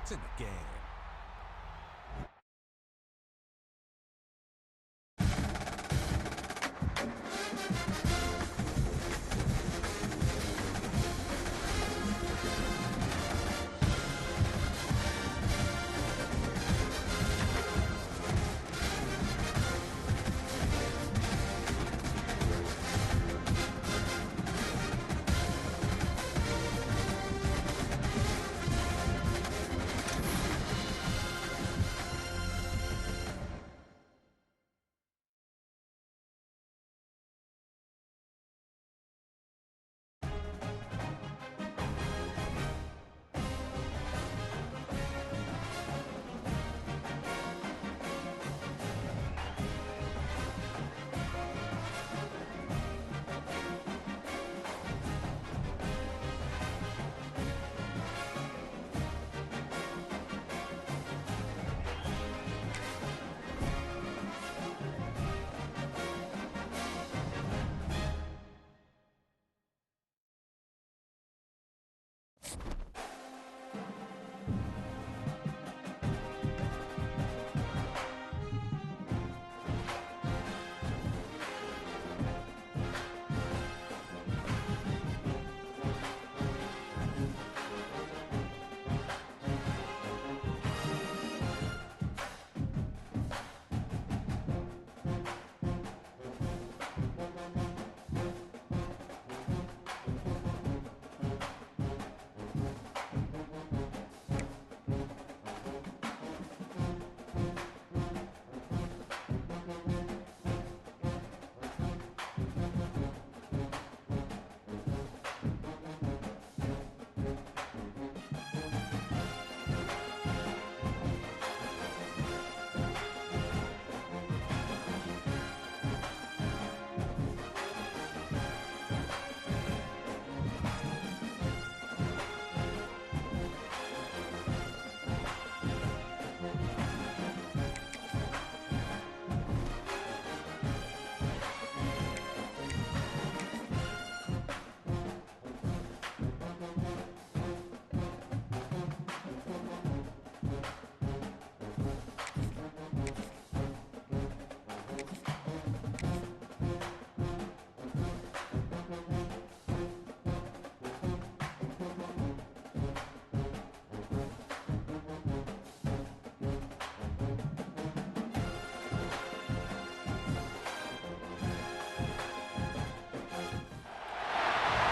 It's in the game.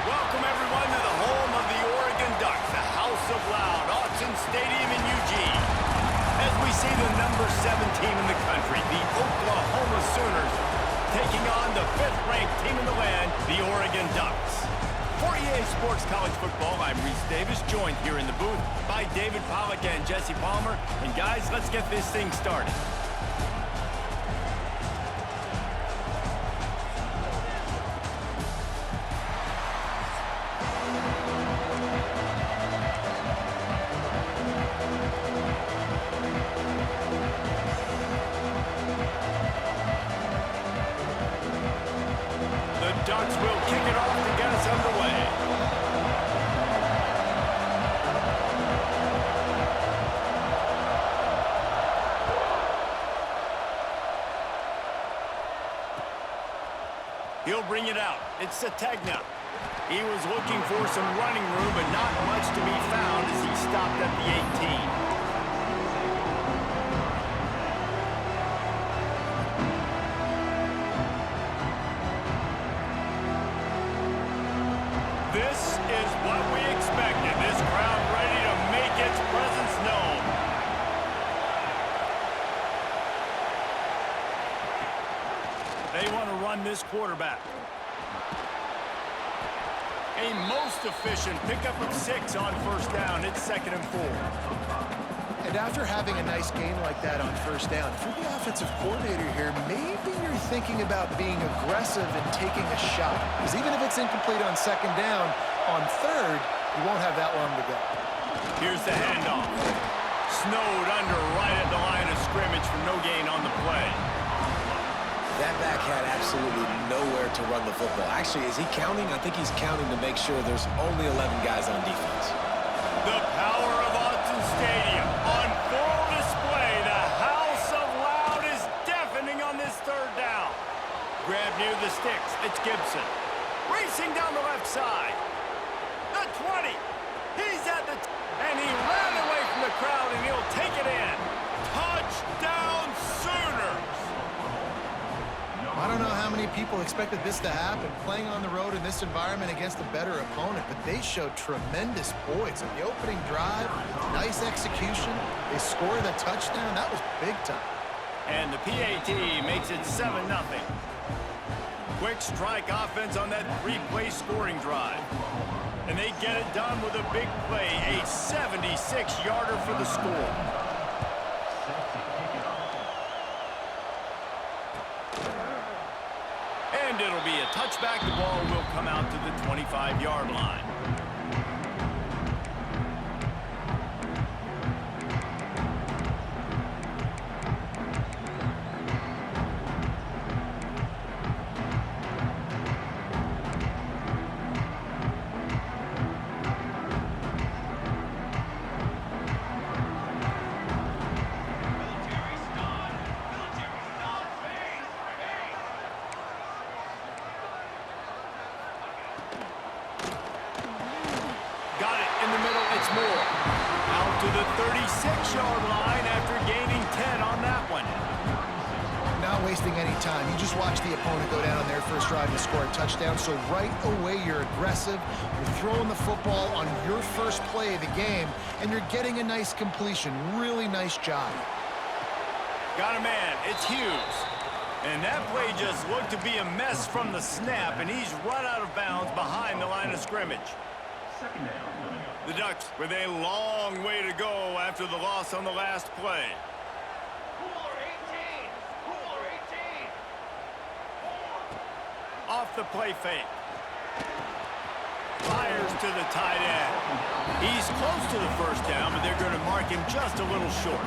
Welcome, everyone, to the home of the Oregon Ducks, the House of Loud, Autzen Stadium in Eugene. As we see the number 7 team in the country, the Oklahoma Sooners, taking on the 5th-ranked team in the land, the Oregon Ducks. For EA Sports College Football, I'm Reese Davis, joined here in the booth by David Pollack and Jesse Palmer. And guys, let's get this thing started. Ducks will kick it off to get us underway. He'll bring it out. It's Sategna. He was looking for some running room, but not much to be found as he stopped at the 18. This is what we expected. This crowd ready to make its presence known. They want to run this quarterback. A most efficient pickup of 6 on first down. It's 2nd and 4. And after having a nice game like that on first down, if you're the offensive coordinator here, maybe you're thinking about being aggressive and taking a shot. Because even if it's incomplete on 2nd down, on 3rd, you won't have that long to go. Here's the handoff. Snowed under right at the line of scrimmage for no gain on the play. That back had absolutely nowhere to run the football. Actually, is he counting? I think he's counting to make sure there's only 11 guys on defense. The power of Autzen Stadium. the sticks. It's Gibson. Racing down the left side. The 20. He's at the... and he ran away from the crowd, and he'll take it in. Touchdown, Sooners! I don't know how many people expected this to happen, playing on the road in this environment against a better opponent, but they showed tremendous poise. On the opening drive, nice execution. They scored a touchdown. That was big time. And the PAT makes it 7-0. Quick strike offense on that 3-play scoring drive. And they get it done with a big play, a 76-yarder for the score. And it'll be a touchback. The ball will come out to the 25-yard line. Got it in the middle, it's Moore. Out to the 36-yard line after gaining 10 on that one. Not wasting any time. You just watch the opponent go down on their first drive and score a touchdown. So right away, you're aggressive. You're throwing the football on your first play of the game, and you're getting a nice completion. Really nice job. Got a man, it's Hughes. And that play just looked to be a mess from the snap, and he's run out of bounds behind the line of scrimmage. The Ducks with a long way to go after the loss on the last play. Off the play fake. Fires to the tight end. He's close to the first down, but they're going to mark him just a little short.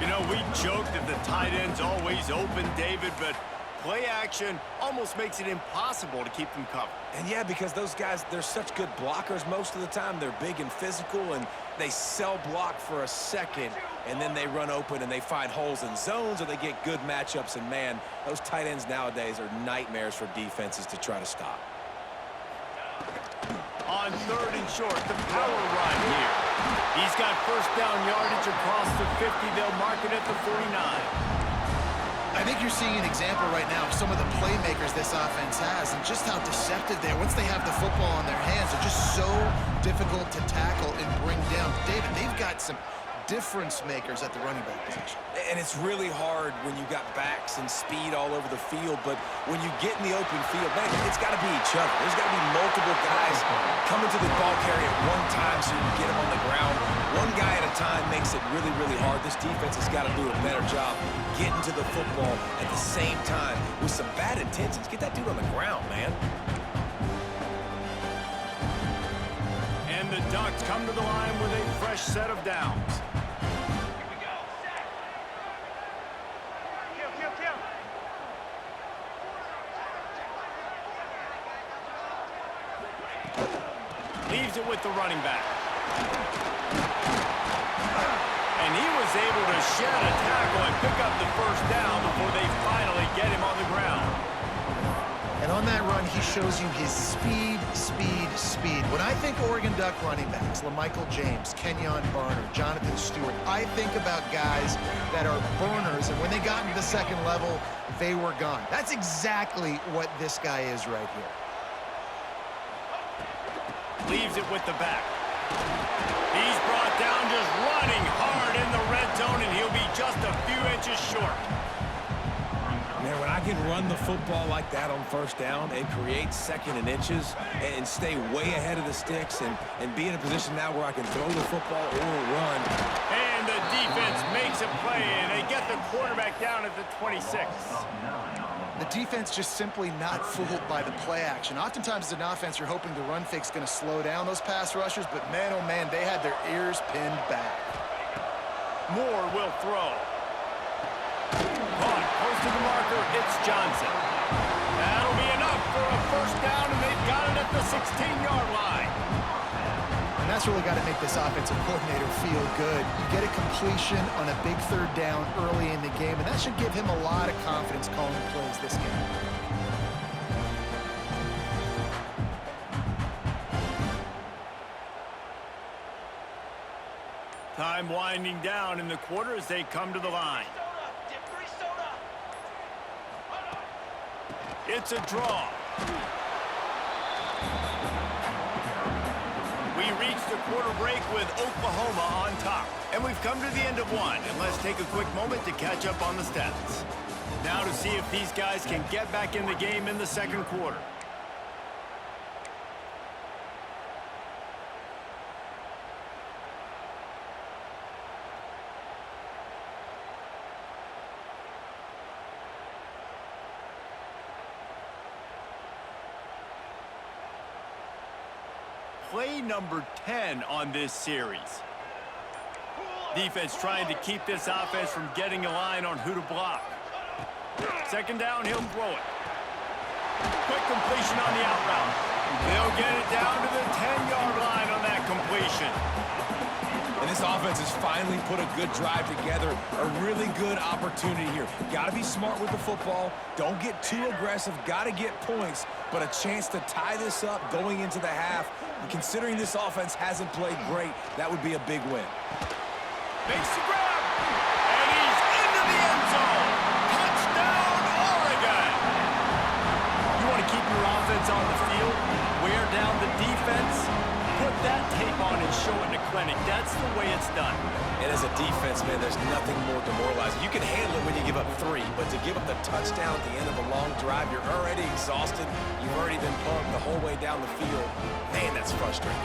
You know, we joke that the tight end's always open, David, but play action almost makes it impossible to keep them covered. And yeah, because those guys, they're such good blockers most of the time. They're big and physical, and they cell block for a second, and then they run open and they find holes in zones, or they get good matchups. And man, those tight ends nowadays are nightmares for defenses to try to stop. On 3rd and short, the power run here. He's got first down yardage across the 50. They'll mark it at the 49. I think you're seeing an example right now of some of the playmakers this offense has and just how deceptive they are. Once they have the football in their hands, they're just so difficult to tackle and bring down. David, they've got some difference makers at the running back position. And it's really hard when you got backs and speed all over the field, but when you get in the open field, man, it's got to be each other. There's got to be multiple guys coming to the ball carrier at one time so you can get him on the ground. One guy at a time makes it really, really hard. This defense has got to do a better job getting to the football at the same time with some bad intentions. Get that dude on the ground, man. And the Ducks come to the line with a fresh set of downs. Leaves it with the running back. And he was able to shed a tackle and pick up the first down before they finally get him on the ground. And on that run, he shows you his speed, speed, speed. When I think Oregon Duck running backs, LaMichael James, Kenyon Barner, Jonathan Stewart, I think about guys that are burners, and when they got into the second level, they were gone. That's exactly what this guy is right here. Leaves it with the back. He's brought down just running hard in the red zone, and he'll be just a few inches short. Man, when I can run the football like that on first down and create second and inches and stay way ahead of the sticks and be in a position now where I can throw the football or run. And the defense makes a play, and they get the quarterback down at the 26. The defense just simply not fooled by the play action. Oftentimes as an offense, you're hoping the run fake's going to slow down those pass rushers, but man, oh man, they had their ears pinned back. Moore will throw. Caught close to the marker, it's Johnson. That'll be enough for a first down, and they've got it at the 16-yard line. And that's really got to make this offensive coordinator feel good. You get a completion on a big third down early in the game, and that should give him a lot of confidence calling plays this game. Time winding down in the quarter as they come to the line. It's a draw. We reach the quarter break with Oklahoma on top. And we've come to the end of one. And let's take a quick moment to catch up on the stats. Now to see if these guys can get back in the game in the second quarter. Play number 10 on this series. Defense trying to keep this offense from getting a line on who to block. Second down, he'll throw it. Quick completion on the out route. They'll get it down to the 10-yard line on that completion. And this offense has finally put a good drive together. A really good opportunity here. Got to be smart with the football. Don't get too aggressive. Got to get points. But a chance to tie this up going into the half. And considering this offense hasn't played great, that would be a big win. Makes the grab. And he's into the end zone. Touchdown, Oregon. You want to keep your offense on the field, wear down the defense, put that tape on and show it in a clinic. That's the way it's done. And as a defense, man, there's nothing more demoralizing. You can handle it when you give up 3, but to give up the touchdown at the end of a long drive, you're already exhausted. You've already been pumped the whole way down the field. Man, that's frustrating.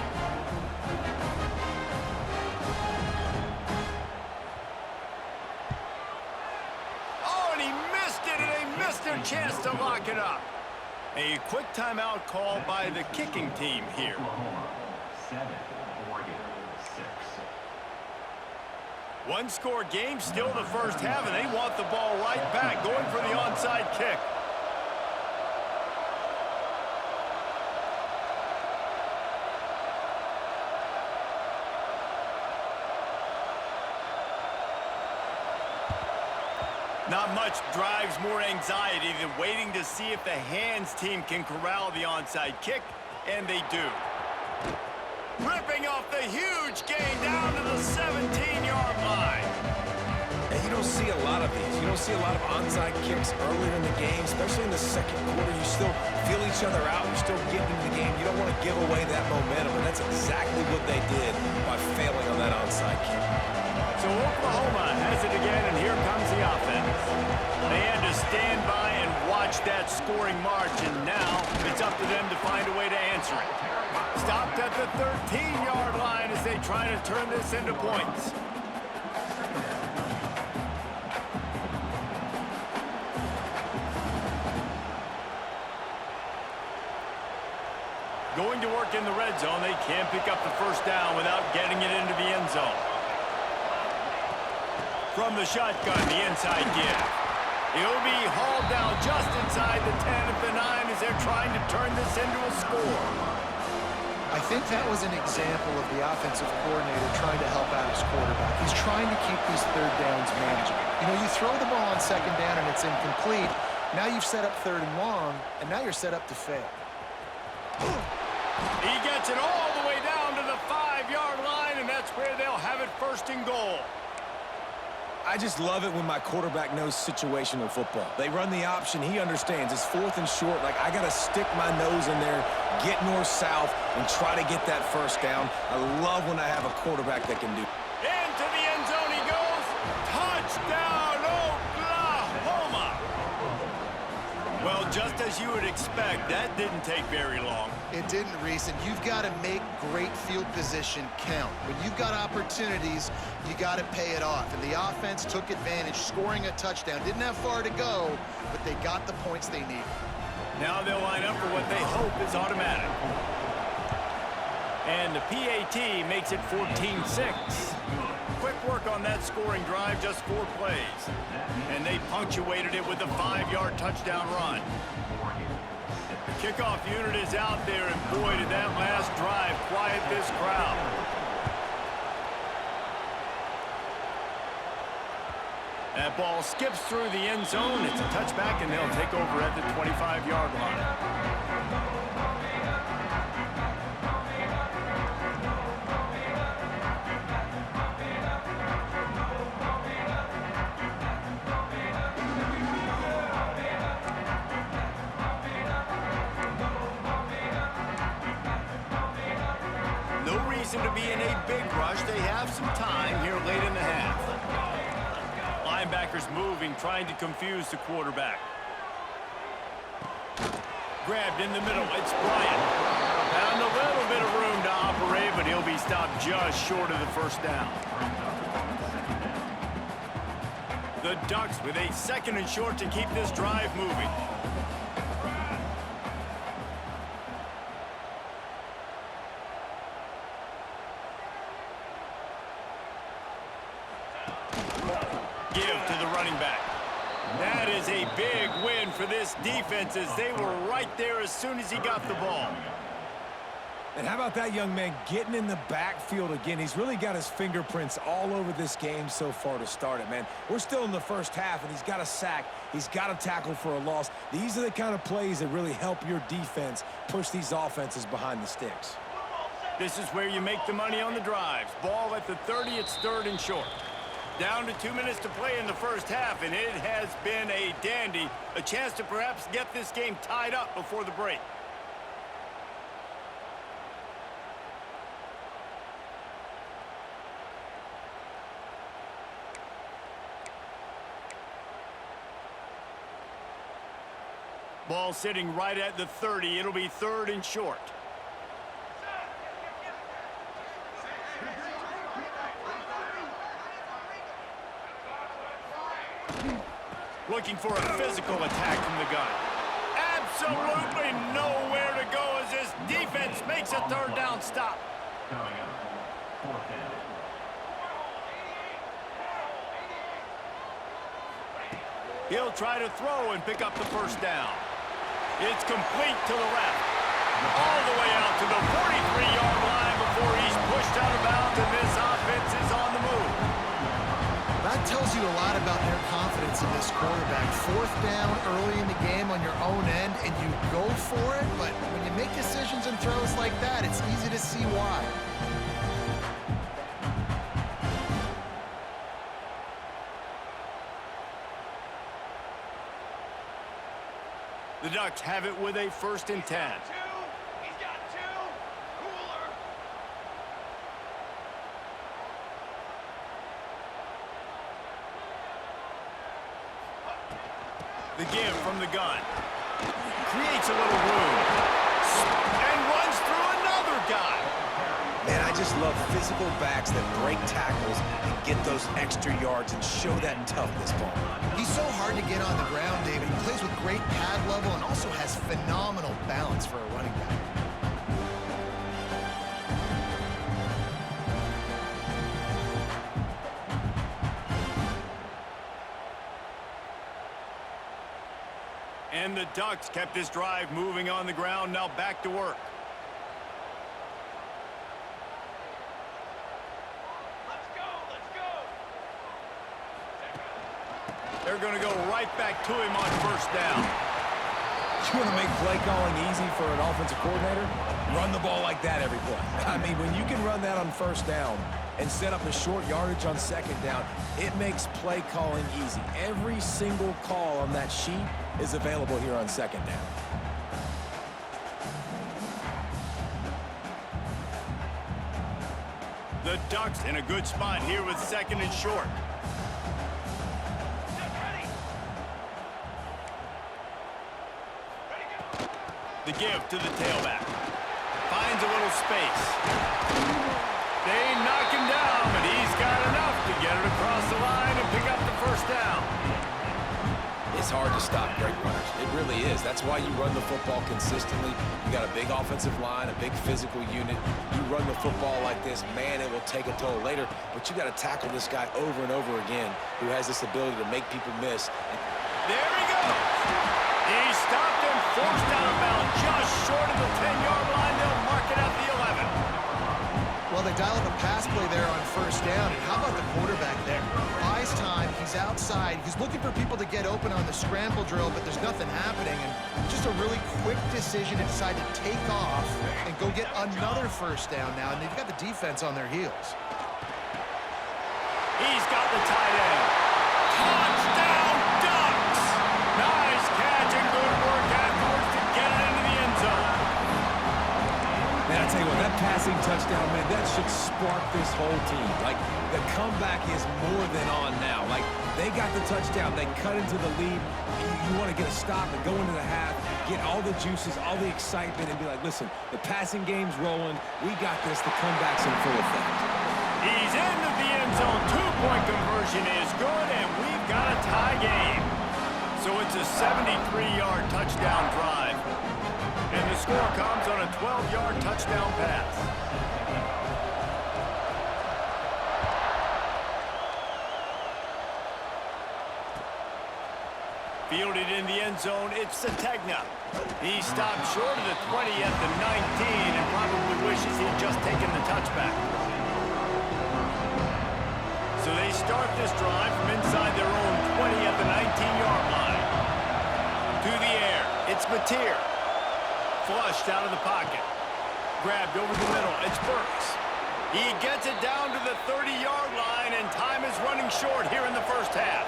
Oh, and he missed it, and they missed their chance to lock it up. A quick timeout call by the kicking team here. 7, Oregon 6. One-score game, still the first half, and they want the ball right back, going for the onside kick. Not much drives more anxiety than waiting to see if the hands team can corral the onside kick, and they do. Ripping off the huge gain down to the 17-yard line. And you don't see a lot of these. You don't see a lot of onside kicks earlier in the game, especially in the second quarter. You still feel each other out. You're still getting into the game. You don't want to give away that momentum, and that's exactly what they did by failing on that onside kick. So Oklahoma has it again, and here comes the offense. They had to stand by and watch that scoring march, and now it's up to them to find a way to answer it. Stopped at the 13-yard line as they try to turn this into points. Going to work in the red zone, they can't pick up the first down without getting it into the end zone. From the shotgun, the inside give. He'll be hauled down just inside the 10 at the 9 as they're trying to turn this into a score. I think that was an example of the offensive coordinator trying to help out his quarterback. He's trying to keep these third downs manageable. You know, you throw the ball on second down and it's incomplete. Now you've set up third and long, and now you're set up to fail. He gets it all the way down to the 5-yard line, and that's where they'll have it first and goal. I just love it when my quarterback knows situational football. They run the option. He understands. It's 4th and short. Like, I got to stick my nose in there, get north-south, and try to get that first down. I love when I have a quarterback that can do it. Into the end zone he goes. Touchdown, Oklahoma. Well, just as you would expect, that didn't take very long. It didn't, Reese, and you've got to make great field position count. When you've got opportunities, you got to pay it off. And the offense took advantage, scoring a touchdown. Didn't have far to go, but they got the points they needed. Now they'll line up for what they hope is automatic. And the PAT makes it 14-6. Quick work on that scoring drive, just 4 plays. And they punctuated it with a 5-yard touchdown run. The kickoff unit is out there, and boy, did that last drive quiet this crowd. That ball skips through the end zone. It's a touchback, and they'll take over at the 25-yard line. reason to be in a big rush. They have some time here late in the half. Linebackers moving, trying to confuse the quarterback. Grabbed in the middle. It's Bryant. Found a little bit of room to operate, but he'll be stopped just short of the first down. The Ducks with a 2nd and short to keep this drive moving. Give to the running back. That is a big win for this defense as they were right there as soon as he got the ball. And how about that young man getting in the backfield again? He's really got his fingerprints all over this game so far to start it, man. We're still in the first half, and he's got a sack. He's got a tackle for a loss. These are the kind of plays that really help your defense push these offenses behind the sticks. This is where you make the money on the drives. Ball at the 30, it's 3rd and short. Down to 2 minutes to play in the first half, and it has been a dandy. A chance to perhaps get this game tied up before the break. Ball sitting right at the 30. It'll be 3rd and short. Looking for a physical attack from the gun. Absolutely nowhere to go as this defense makes a 3rd down stop. Coming up, 4th down. He'll try to throw and pick up the first down. It's complete to the left. All the way out to the 43-yard line before he's pushed out of bounds, and this offense is on the move. That tells you a lot about their confidence in this quarterback. 4th down early in the game on your own end, and you go for it, but when you make decisions and throws like that, it's easy to see why. The Ducks have it with a 1st and 10. The give from the gun. Creates a little room. And runs through another guy. Man, I just love physical backs that break tackles and get those extra yards and show that toughness, Paul. He's so hard to get on the ground, David. He plays with great pad level and also has phenomenal balance for a running back. And the Ducks kept this drive moving on the ground. Now back to work. They're going to go right back to him on 1st down. You want to make play calling easy for an offensive coordinator? Run the ball like that every play. I mean, when you can run that on 1st down and set up a short yardage on 2nd down, it makes play calling easy. Every single call on that sheet is available here on 2nd down. The Ducks in a good spot here with 2nd and short. The give to the tailback. Finds a little space. They knock him down, but he's got enough to get it across the line and pick up the 1st down. It's hard to stop great runners. It really is. That's why you run the football consistently. You got a big offensive line, a big physical unit. You run the football like this, man, it will take a toll later. But you got to tackle this guy over and over again who has this ability to make people miss. There he goes. He stopped and forced out of bounds just short of the 10-yard line. They'll mark it at the 11. Well, they dial up a pass play there on 1st down, and how about the quarterback there? Buys time, he's outside, he's looking for people to get open on the scramble drill, but there's nothing happening, and just a really quick decision to decide to take off and go get another 1st down now, and they've got the defense on their heels. He's got the tight end. Touchdown, Ducks! Nice catch and good work afterwards to get it into the end zone. Man, I tell you what, that passing touchdown, man, that should spark this whole team. Like, the comeback is more than on now. Like, they got the touchdown. They cut into the lead. You want to get a stop and go into the half, get all the juices, all the excitement, and be like, listen, the passing game's rolling. We got this. The comeback's in full effect. He's into the end zone. Two-point conversion is good, and we've got a tie game. So it's a 73-yard touchdown drive. And the score comes on a 12-yard touchdown pass. Fielded in the end zone, it's Sategna. He stopped short of the 20 at the 19 and probably wishes he'd just taken the touchback. So they start this drive from inside their own 20 at the 19-yard line. To the air, it's Mateer. Flushed out of the pocket. Grabbed over the middle, it's Burks. He gets it down to the 30-yard line, and time is running short here in the first half.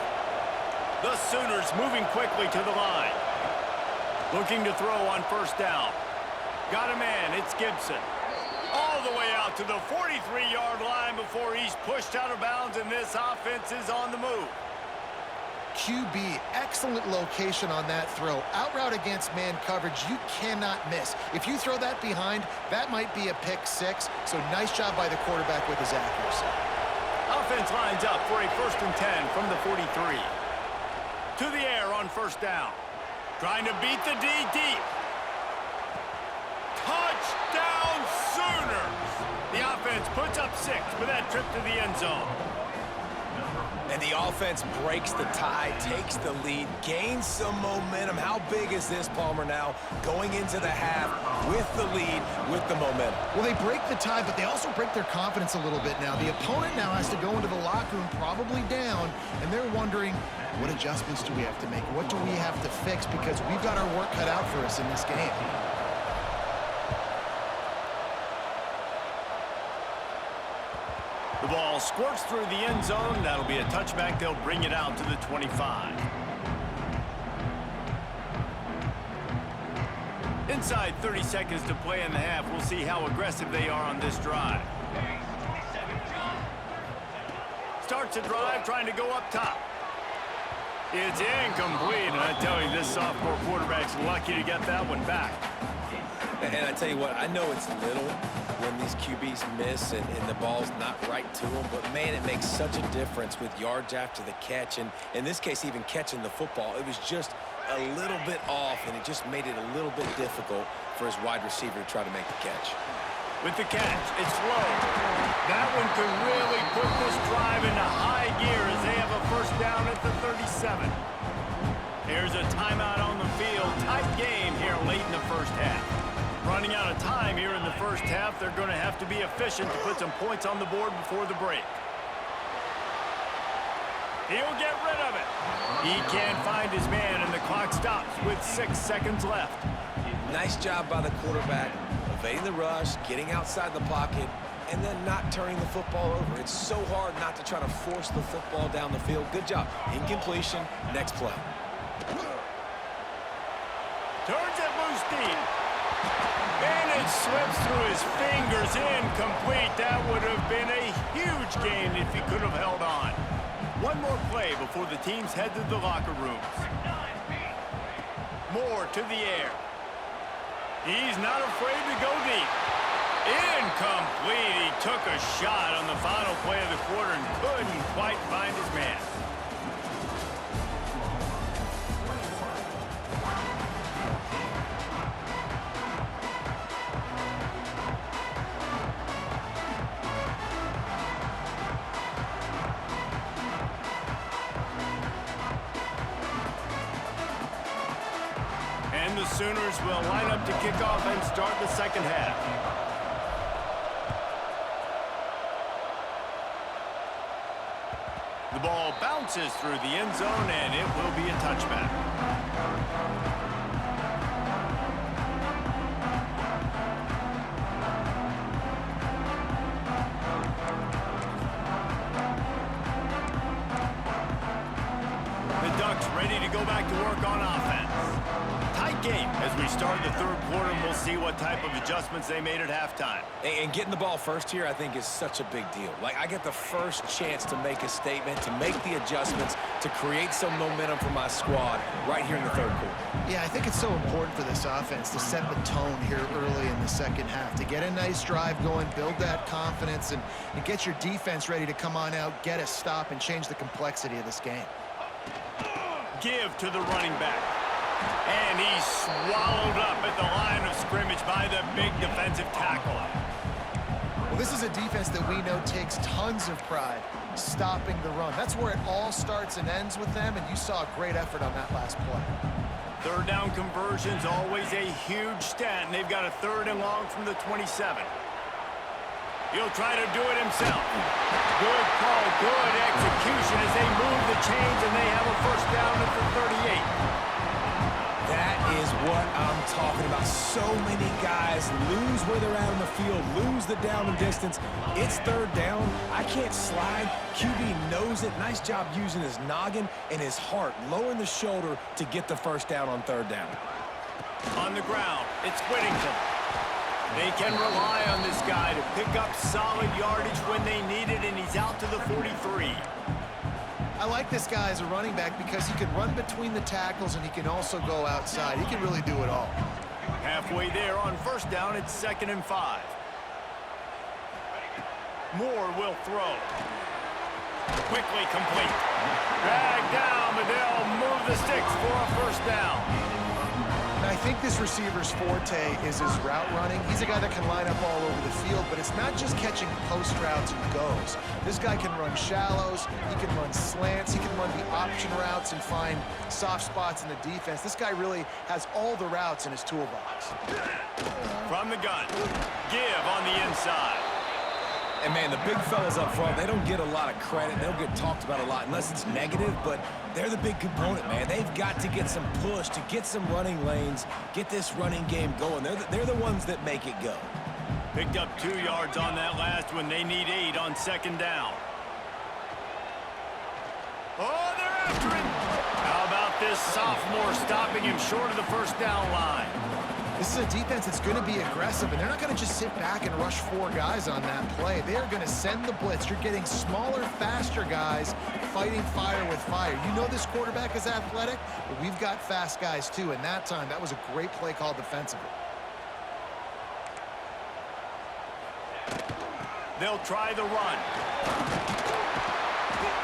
The Sooners moving quickly to the line. Looking to throw on first down. Got a man, it's Gibson. All the way out to the 43-yard line before he's pushed out of bounds, and this offense is on the move. QB, excellent location on that throw. Out route against man coverage, you cannot miss. If you throw that behind, that might be a pick six. So nice job by the quarterback with his accuracy. Offense lines up for a 1st and 10 from the 43. To the air on first down. Trying to beat the D deep. Touchdown Sooners! The offense puts up 6 for that trip to the end zone. And the offense breaks the tie, takes the lead, gains some momentum. How big is this, Palmer, now going into the half with the lead, with the momentum? Well, they break the tie, but they also break their confidence a little bit now. The opponent now has to go into the locker room probably down, and they're wondering, what adjustments do we have to make? What do we have to fix? Because we've got our work cut out for us in this game. The ball squirts through the end zone. That'll be a touchback. They'll bring it out to the 25. Inside 30 seconds to play in the half. We'll see how aggressive they are on this drive. Starts a drive trying to go up top. It's incomplete, and I tell you, this sophomore quarterback's lucky to get that one back. And I tell you what, I know it's little when these QBs miss and the ball's not right to them, but man, it makes such a difference with yards after the catch, and in this case, even catching the football. It was just a little bit off, and it just made it a little bit difficult for his wide receiver to try to make the catch. With the catch, it's low. That one could really put this drive into high gear as they have a first down at the 37. Here's a timeout on the field. Tight game here late in the first half. Running out of time here in the first half. They're going to have to be efficient to put some points on the board before the break. He'll get rid of it. He can't find his man, and the clock stops with 6 seconds left. Nice job by the quarterback, evading the rush, getting outside the pocket, and then not turning the football over. It's so hard not to try to force the football down the field. Good job. Incompletion. Next play. Turns it loose deep. And it slips through his fingers. Incomplete. That would have been a huge gain if he could have held on. One more play before the teams head to the locker rooms. Moore to the air. He's not afraid to go deep. Incomplete. He took a shot on the final play of the quarter and couldn't quite find his man. And the Sooners will line up to kick off and start the second half. The ball bounces through the end zone, and it will be a touchback. The Ducks ready to go back to work on offense. Tight game as we start the third quarter, and we'll see what type of adjustments they made at halftime. And getting the ball first here, I think, is such a big deal. Like, I get the first chance to make a statement, to make the adjustments, to create some momentum for my squad right here in the third quarter. Yeah, I think it's so important for this offense to set the tone here early in the second half, to get a nice drive going, build that confidence, and get your defense ready to come on out, get a stop, and change the complexity of this game. Give to the running back. And he's swallowed up at the line of scrimmage by the big defensive tackle. Well, this is a defense that we know takes tons of pride stopping the run. That's where it all starts and ends with them, and you saw a great effort on that last play. Third down conversion's always a huge stat, and they've got a 3rd and long from the 27. He'll try to do it himself. Good call, good execution as they move the chains, and they have a 1st down at the 38. That is what I'm talking about. So many guys lose where they're at on the field, lose the down and distance. It's 3rd down. I can't slide. QB knows it. Nice job using his noggin and his heart, lowering the shoulder to get the 1st down on 3rd down. On the ground, it's Whittington. They can rely on this guy to pick up solid yardage when they need it, and he's out to the 43. I like this guy as a running back because he can run between the tackles and he can also go outside. He can really do it all. Halfway there on 1st down, it's 2nd and 5. Moore will throw. Quickly complete. Dragged down, but they'll move the sticks for a 1st down. And I think this receiver's forte is his route running. He's a guy that can line up all over the field, but it's not just catching post routes and goes. This guy can run shallows, he can run slants, he can run the option routes and find soft spots in the defense. This guy really has all the routes in his toolbox. From the gun, give on the inside. And, man, the big fellas up front, they don't get a lot of credit. They don't get talked about a lot unless it's negative, but they're the big component, man. They've got to get some push, to get some running lanes, get this running game going. They're the ones that make it go. Picked up 2 yards on that last one. They need 8 on 2nd down. Oh, they're after him. How about this sophomore stopping him short of the 1st down line? This is a defense that's going to be aggressive, and they're not going to just sit back and rush 4 guys on that play. They are going to send the blitz. You're getting smaller, faster guys fighting fire with fire. You know this quarterback is athletic, but we've got fast guys too, and that time, that was a great play call defensively. They'll try the run.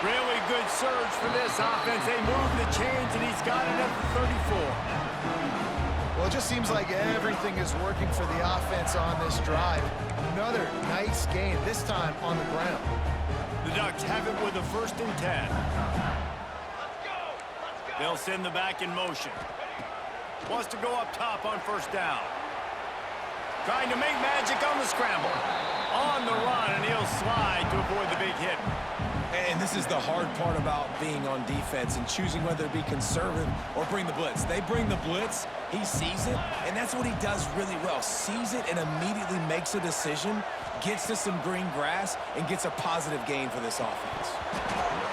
Really good surge for this offense. They move the chains, and he's got it at the 34. Well, it just seems like everything is working for the offense on this drive. Another nice gain, this time on the ground. The Ducks have it with a 1st and 10. They'll send the back in motion. Wants to go up top on 1st down. Trying to make magic on the scramble. On the run, and he'll slide to avoid the big hit. And this is the hard part about being on defense and choosing whether to be conservative or bring the blitz. They bring the blitz, he sees it, and that's what he does really well. Sees it and immediately makes a decision, gets to some green grass, and gets a positive gain for this offense.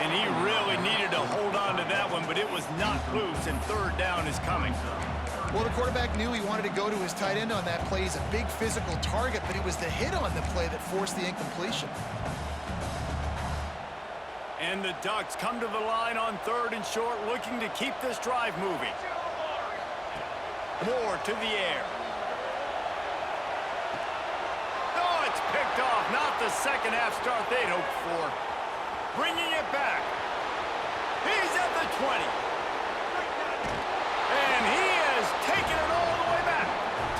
And he really needed to hold on to that one, but it was not loose, and 3rd down is coming. Well, the quarterback knew he wanted to go to his tight end on that play. He's a big physical target, but it was the hit on the play that forced the incompletion. And the Ducks come to the line on 3rd and short, looking to keep this drive moving. Moore to the air. Oh, it's picked off. Not the second half start they'd hoped for. Bringing it back. He's at the 20. And he has taken it all the way back.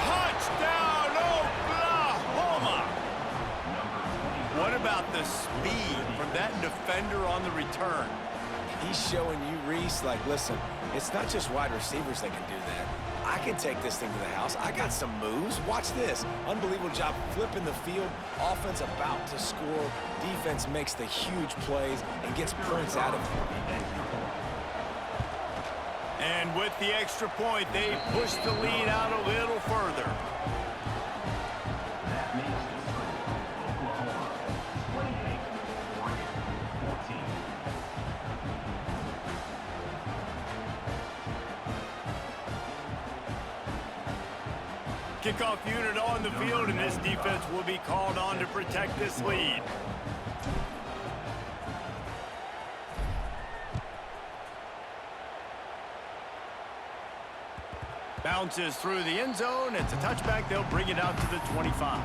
Touchdown, Oklahoma. What about the speed from that defender on the return? He's showing you, Reese, like, listen, it's not just wide receivers that can do that. I can take this thing to the house. I got some moves. Watch this. Unbelievable job flipping the field. Offense about to score. Defense makes the huge plays and gets points out of it. And with the extra point, they push the lead out a little further. That makes it Oklahoma 28, Oregon 14. Kickoff unit on the field, and this defense will be called on to protect this lead. Bounces through the end zone. It's a touchback. They'll bring it out to the 25.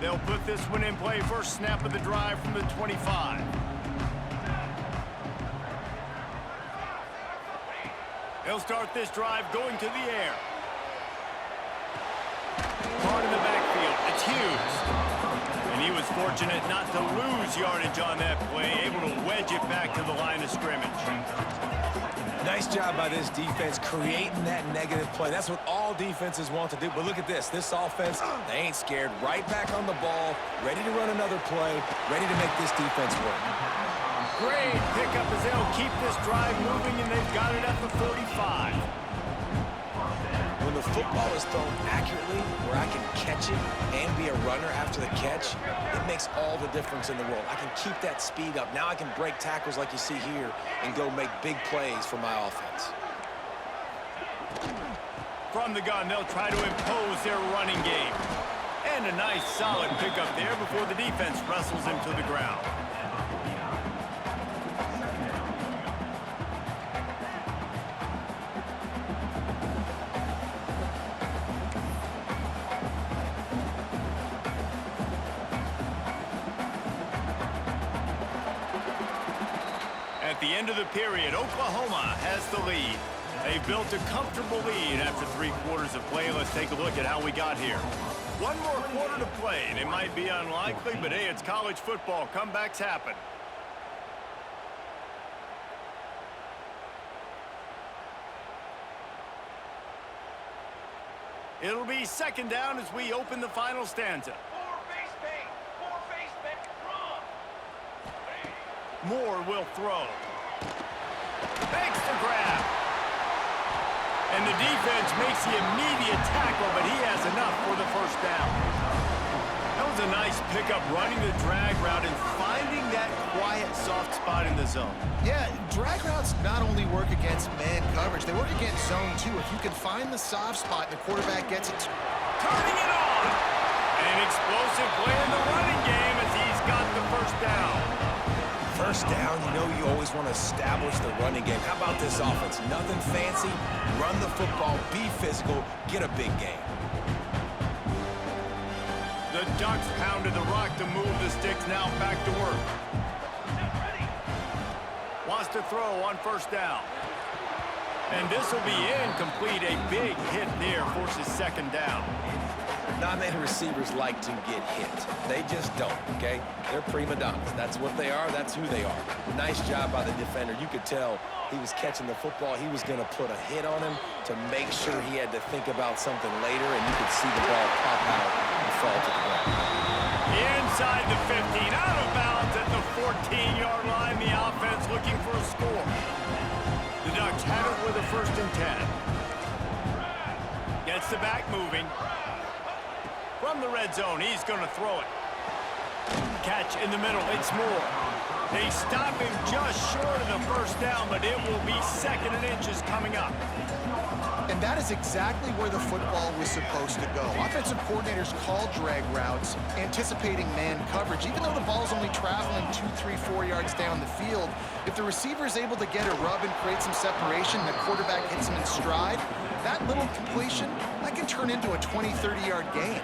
They'll put this one in play. First snap of the drive from the 25. They'll start this drive going to the air. Caught in the backfield. It's Hughes. And he was fortunate not to lose yardage on that play, able to wedge it back to the line of scrimmage. Nice job by this defense creating that negative play. That's what all defenses want to do. But look at this. This offense, they ain't scared. Right back on the ball, ready to run another play, ready to make this defense work. Great pickup as they'll keep this drive moving, and they've got it at the 45. When the football is thrown accurately, where I can catch it and be a runner after the catch, it makes all the difference in the world. I can keep that speed up. Now I can break tackles like you see here and go make big plays for my offense. From the gun, they'll try to impose their running game. And a nice solid pickup there before the defense wrestles him to the ground. At the end of the period, Oklahoma has the lead. They've built a comfortable lead after 3 quarters of play. Let's take a look at how we got here. One more quarter to play, and it might be unlikely, but hey, it's college football. Comebacks happen. It'll be second down as we open the final stanza. Moore will throw. Makes the grab. And the defense makes the immediate tackle, but he has enough for the first down. That was a nice pickup, running the drag route and finding that quiet, soft spot in the zone. Yeah, drag routes not only work against man coverage, they work against zone too. If you can find the soft spot and the quarterback gets it. Turning it on. An explosive play in the running game as he's got the first down. First down, you know you always want to establish the running game. How about this offense? Nothing fancy. Run the football, be physical, get a big game. The Ducks pounded the rock to move the sticks, now back to work. Wants to throw on first down. And this will be incomplete. A big hit there forces second down. Not many receivers like to get hit. They just don't, okay? They're prima donnas. That's what they are. That's who they are. Nice job by the defender. You could tell he was catching the football. He was going to put a hit on him to make sure he had to think about something later, and you could see the ball pop out and fall to the ground. Inside the 15, out of bounds at the 14-yard line. The offense looking for a score. The Ducks have it with a 1st and 10. Gets the back moving. From the red zone, he's going to throw it. Catch in the middle, it's Moore. They stop him just short of the first down, but it will be 2nd and inches coming up. And that is exactly where the football was supposed to go. Offensive coordinators call drag routes, anticipating man coverage. Even though the ball's only traveling 2, 3, 4 yards down the field, if the receiver is able to get a rub and create some separation, the quarterback hits him in stride, that little completion, that can turn into a 20, 30-yard gain.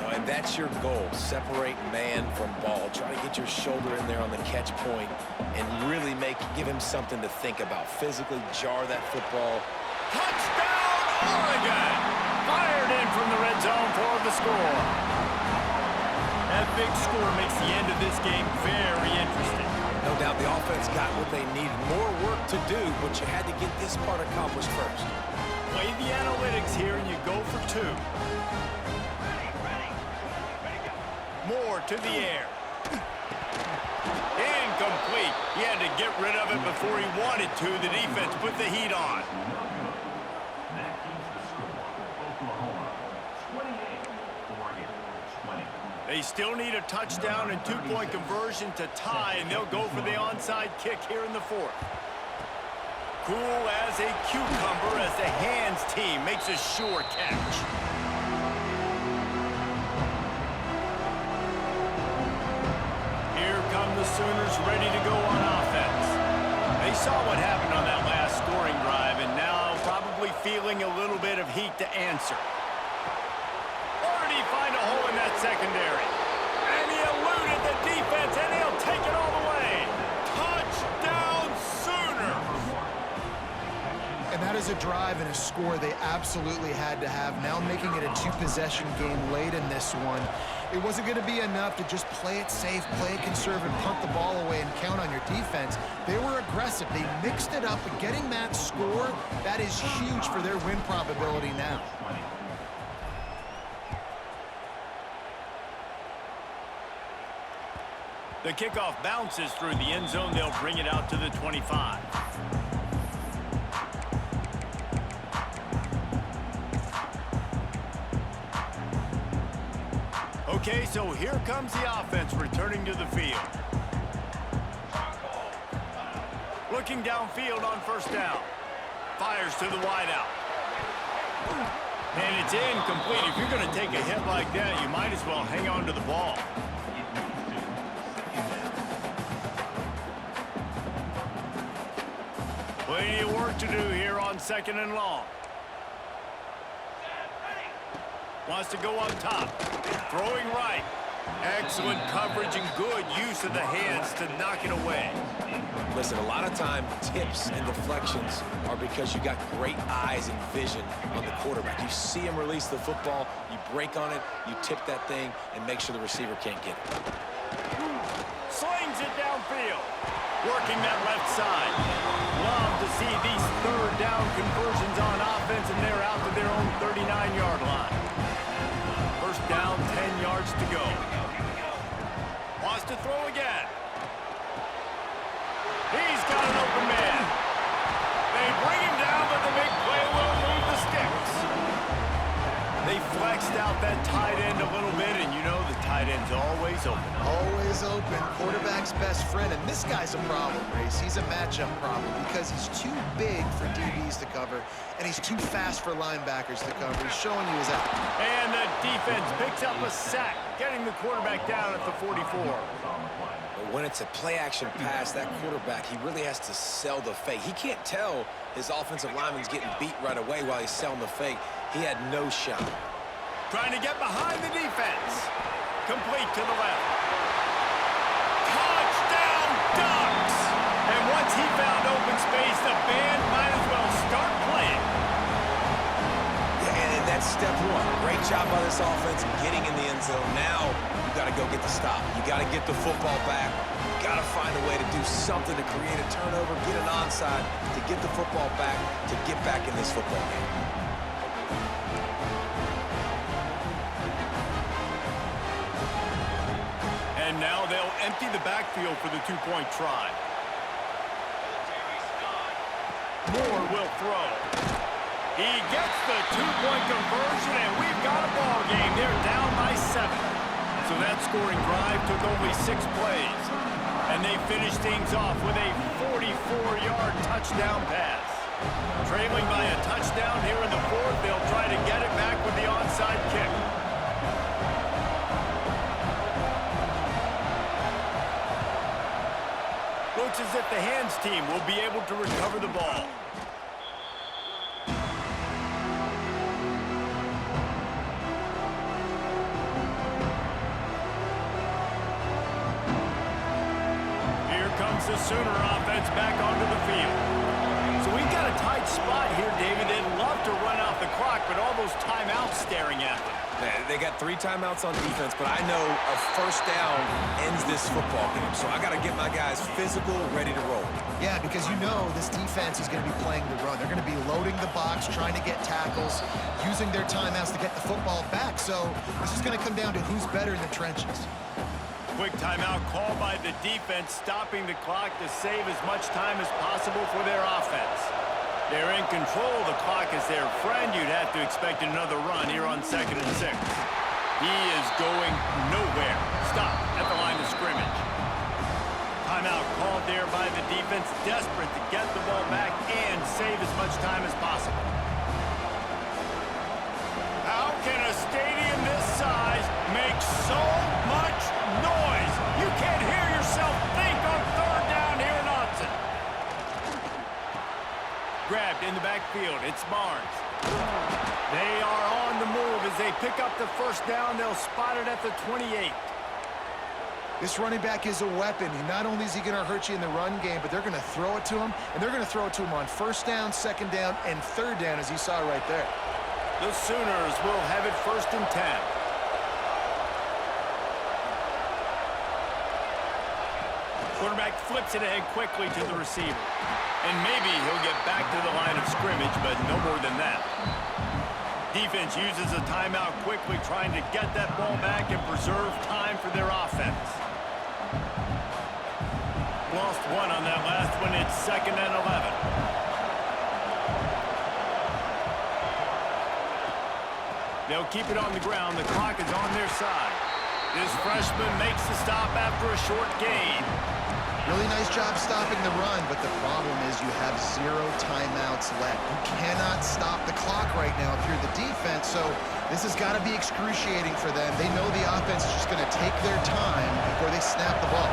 And that's your goal. Separate man from ball. Try to get your shoulder in there on the catch point and really give him something to think about. Physically jar that football. Touchdown, Oregon! Fired in from the red zone for the score. That big score makes the end of this game very interesting. No doubt the offense got what they needed. More work to do, but you had to get this part accomplished first. Play the analytics here and you go for 2. Moore to the air. Incomplete. He had to get rid of it before he wanted to. The defense put the heat on. That keeps the score. Oklahoma 28, Oregon 20. They still need a touchdown and 2-point conversion to tie, and they'll go for the onside kick here in the 4th. cool as a cucumber as the hands team makes a sure catch. Here come the Sooners ready to go on offense. They saw what happened on that last scoring drive and now probably feeling a little bit of heat to answer. Already find a hole in that secondary. And he eluded the defense, and he'll take it all the way. Touchdown, Sooners! And that is a drive and a score they absolutely had to have. Now making it a two-possession game late in this one. It wasn't going to be enough to just play it safe, play it conservative, punt the ball away, and count on your defense. They were aggressive. They mixed it up, and getting that score, that is huge for their win probability now. The kickoff bounces through the end zone. They'll bring it out to the 25. Okay, so here comes the offense returning to the field. Looking downfield on first down. Fires to the wideout. And it's incomplete. If you're going to take a hit like that, you might as well hang on to the ball. Plenty of work to do here on 2nd and long. Wants to go up top. Throwing right. Excellent coverage and good use of the hands to knock it away. Listen, a lot of time, tips and deflections are because you got great eyes and vision on the quarterback. You see him release the football, you break on it, you tip that thing, and make sure the receiver can't get it. Slings it downfield. Working that left side. Love to see these third down conversions on offense, and they're out to their own 39-yard line. First down, 10 yards to go. Wants to throw again. He's got an open man. They bring him down, but the big play will move the sticks. They flexed out that tight end a little bit, and you know the tight end's always open. Always open. Quarterback's best friend. And this guy's a problem, Race. He's a matchup problem because he's too big for DBs to cover, and he's too fast for linebackers to cover. He's showing you his out. And the defense picks up a sack, getting the quarterback down at the 44. But when it's a play-action pass, that quarterback, he really has to sell the fake. He can't tell his offensive lineman's getting beat right away while he's selling the fake. He had no shot. Trying to get behind the defense. Complete to the left. Touchdown, Ducks! And once he found open space, the band might as well start playing. Yeah, and that's step one. Great job by this offense getting in the end zone. Now you got to go get the stop. You got to get the football back. You got to find a way to do something to create a turnover, get an onside, to get the football back, to get back in this football game. And now they'll empty the backfield for the two-point try. Moore will throw. He gets the two-point conversion, and we've got a ball game. They're down by 7. So that scoring drive took only 6 plays. And they finished things off with a 44-yard touchdown pass. Trailing by a touchdown here in the 4th, they'll try to get it back with the onside kick. Looks as if the hands team will be able to recover the ball. Here comes the Sooner offense back onto the field. So we've got a tight spot here, David. They'd love to run out the clock, but all those timeouts staring at them. They got 3 timeouts on defense, but I know a first down ends this football game. So I got to get my guys physical, ready to roll. Yeah, because you know this defense is going to be playing the run. They're going to be loading the box, trying to get tackles, using their timeouts to get the football back. So this is going to come down to who's better in the trenches. Quick timeout call by the defense, stopping the clock to save as much time as possible for their offense. They're in control. The clock is their friend. You'd have to expect another run here on 2nd and 6. He is going nowhere. Stop at the line of scrimmage. Timeout called there by the defense, desperate to get the ball back and save as much time as possible. How can a stadium this size make so much noise? You can't hear yourself think on third down here in Autzen. Grabbed in the backfield. It's Barnes. They are on the move as they pick up the first down. They'll spot it at the 28. This running back is a weapon. Not only is he going to hurt you in the run game, but they're going to throw it to him, and they're going to throw it to him on first down, second down, and third down, as you saw right there. The Sooners will have it 1st and 10. Quarterback flips it ahead quickly to the receiver. And maybe he'll get back to the line of scrimmage, but no more than that. Defense uses a timeout quickly, trying to get that ball back and preserve time for their offense. Lost one on that last one. It's 2nd and 11. They'll keep it on the ground. The clock is on their side. This freshman makes the stop after a short gain. Really nice job stopping the run, but the problem is you have 0 timeouts left. You cannot stop the clock right now if you're the defense, so this has got to be excruciating for them. They know the offense is just going to take their time before they snap the ball.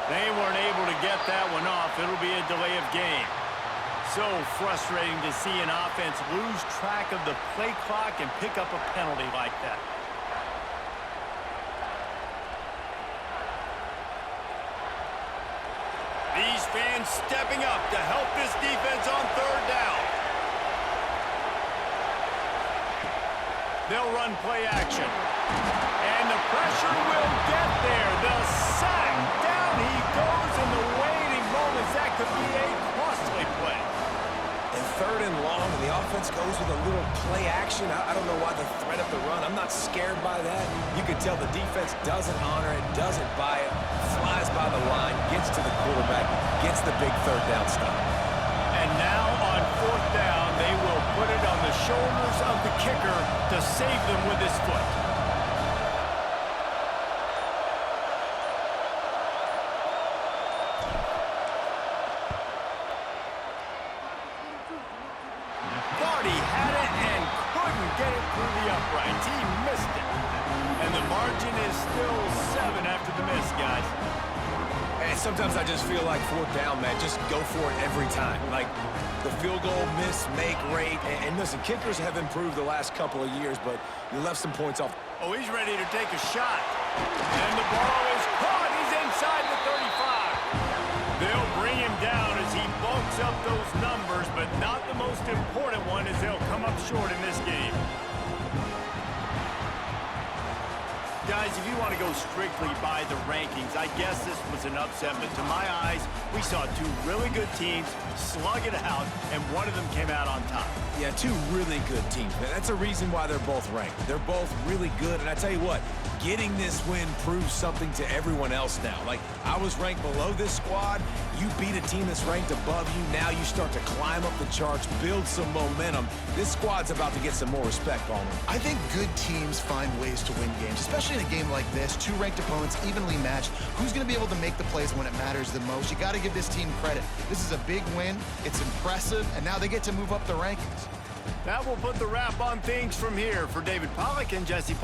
They weren't able to get that one off. It'll be a delay of game. So frustrating to see an offense lose track of the play clock and pick up a penalty like that. These fans stepping up to help this defense on third down. They'll run play action. And the pressure will get there. The sack. Down he goes in the waiting moments. That could be a costly play. And 3rd and long, and the offense goes with a little play action. I don't know why the threat of the run. I'm not scared by that. You can tell the defense doesn't honor it, doesn't buy it, flies by the line, gets to the quarterback, gets the big 3rd down stop. And now on 4th down, they will put it on the shoulders of the kicker to save them with his foot. Thought he had it and couldn't get it through the uprights. He missed it. And the margin is still 7 after the miss, guys. And sometimes I just feel like 4th down, man, just go for it every time. Like the field goal miss-make rate. And listen, kickers have improved the last couple of years, but you left some points off. Oh, he's ready to take a shot. And the ball is caught. He's inside the 35. They'll bring him down as he bulks up those numbers, but not the most important one as they'll come up short in this game. Guys, if you want to go strictly by the rankings, I guess this was an upset, but to my eyes, we saw 2 really good teams slug it out, and one of them came out on top. Yeah, 2 really good teams, man. That's a reason why they're both ranked. They're both really good, and I tell you what, getting this win proves something to everyone else now. Like, I was ranked below this squad. You beat a team that's ranked above you. Now you start to climb up the charts, build some momentum. This squad's about to get some more respect on them. I think good teams find ways to win games, especially in a game like this. 2 ranked opponents, evenly matched. Who's going to be able to make the plays when it matters the most? You got to give this team credit. This is a big win. It's impressive, and now they get to move up the rankings. That will put the wrap on things from here. For David Pollack and Jesse